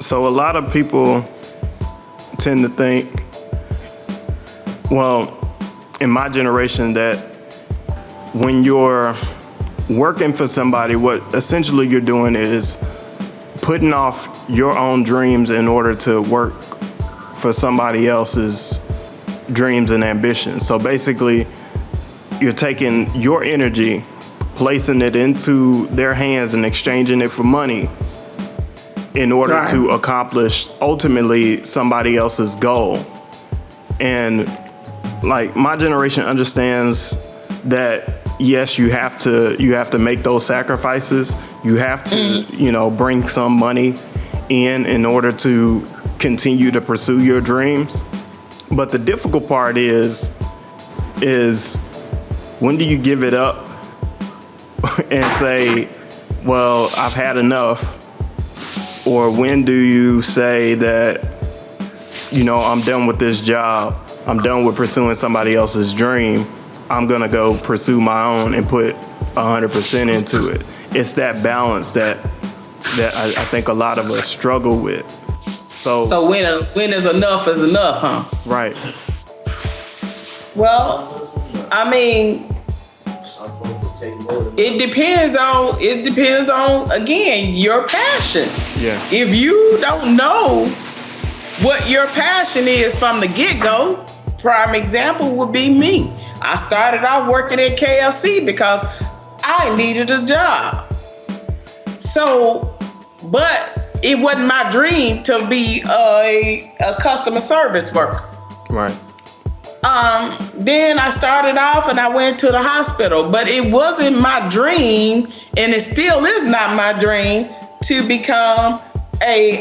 So a lot of people tend to think, well, in my generation, that when you're working for somebody, what essentially you're doing is putting off your own dreams in order to work for somebody else's dreams and ambitions. So basically, you're taking your energy, placing it into their hands and exchanging it for money in order to accomplish ultimately somebody else's goal. And like my generation understands that yes, you have to make those sacrifices. You have to, bring some money in order to continue to pursue your dreams. But the difficult part is when do you give it up and say, well, I've had enough? Or when do you say that, I'm done with this job. I'm done with pursuing somebody else's dream. I'm going to go pursue my own and put 100% into it. It's that balance that I think a lot of us struggle with. So when is enough, huh? Right. Well, I mean, it depends on again your passion. Yeah. If you don't know what your passion is from the get-go, prime example would be me. I started off working at KFC because I needed a job. So, but it wasn't my dream to be a customer service worker. Right. Then I started off and I went to the hospital, but it wasn't my dream, and it still is not my dream to become a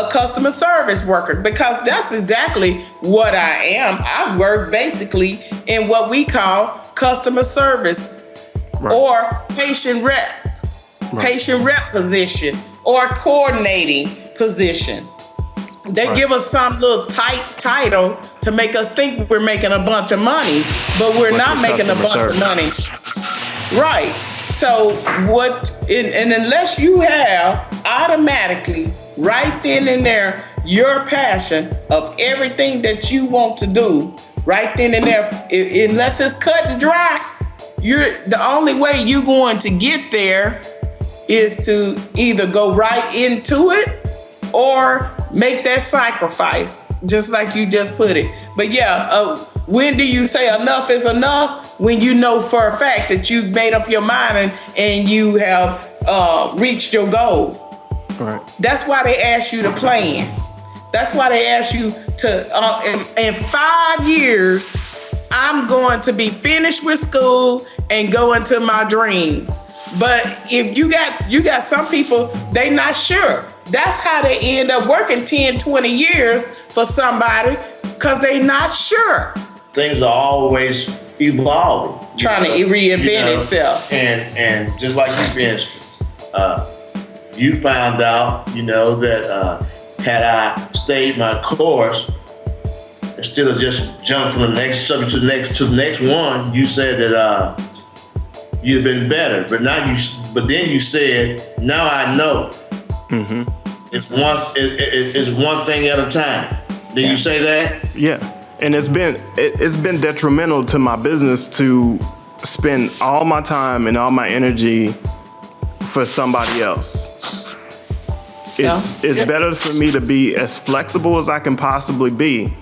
customer service worker, because that's exactly what I am. I work basically in what we call customer service, or patient rep position, or coordinating position. They give us some little tight title to make us think we're making a bunch of money, but we're not making a bunch of money. Right. So and unless you have automatically right then and there your passion of everything that you want to do, right then and there, unless it's cut and dry, the only way you're going to get there is to either go right into it or make that sacrifice, just like you just put it. But yeah, when do you say enough is enough? When you know for a fact that you've made up your mind and you have reached your goal. Right. That's why they ask you to plan. That's why they ask you to, in 5 years, I'm going to be finished with school and go into my dream. But if you got some people, they not sure. That's how they end up working 10, 20 years for somebody, because they not sure. Things are always evolving. Trying to reinvent itself. And just like you, for instance, you found out, that had I stayed my course, instead of just jumping from the next subject to the next one, you said that you'd been better. But then you said, now I know. Mm-hmm. It's one thing at a time. Did you say that? Yeah. And it's been detrimental to my business to spend all my time and all my energy for somebody else. It's better for me to be as flexible as I can possibly be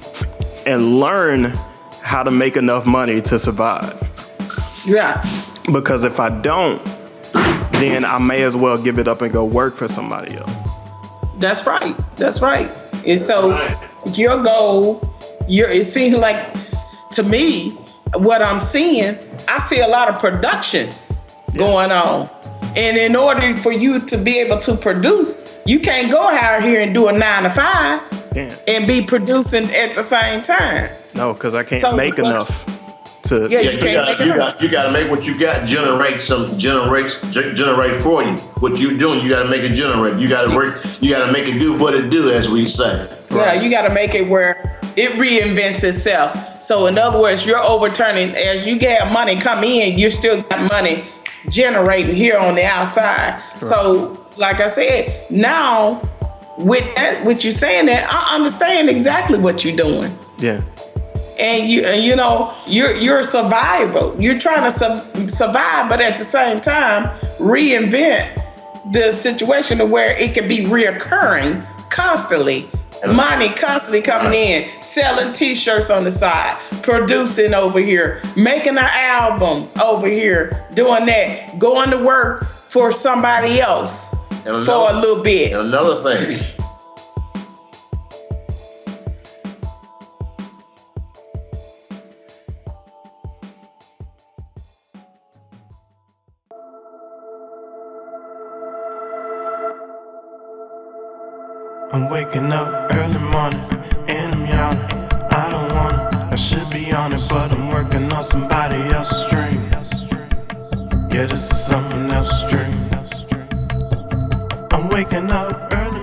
and learn how to make enough money to survive. Yeah. Because if I don't, then I may as well give it up and go work for somebody else. That's right. And so your goal, it seems like, to me, what I'm seeing, I see a lot of production going on. And in order for you to be able to produce, you can't go out here and do a 9 to 5 and be producing at the same time. No, because I can't make enough. You got to make what you got generate for you. What you doing, you got to make it generate. You got to work. You got to make it do what it do, as we say. Yeah, you got to make it where it reinvents itself. So in other words, you're overturning, as you get money come in, you still got money generating here on the outside. Right. So like I said, now with you saying that, I understand exactly what you're doing. Yeah. And you know, you're a survivor. You're trying to survive, but at the same time, reinvent the situation to where it can be reoccurring constantly. Money constantly coming in, selling t-shirts on the side, producing over here, making an album over here, doing that, going to work for somebody else for a little bit. And another thing. I'm waking up early morning and I'm yawning. I don't wanna, I should be on it, but I'm working on somebody else's dream. Yeah, this is someone else's dream. I'm waking up early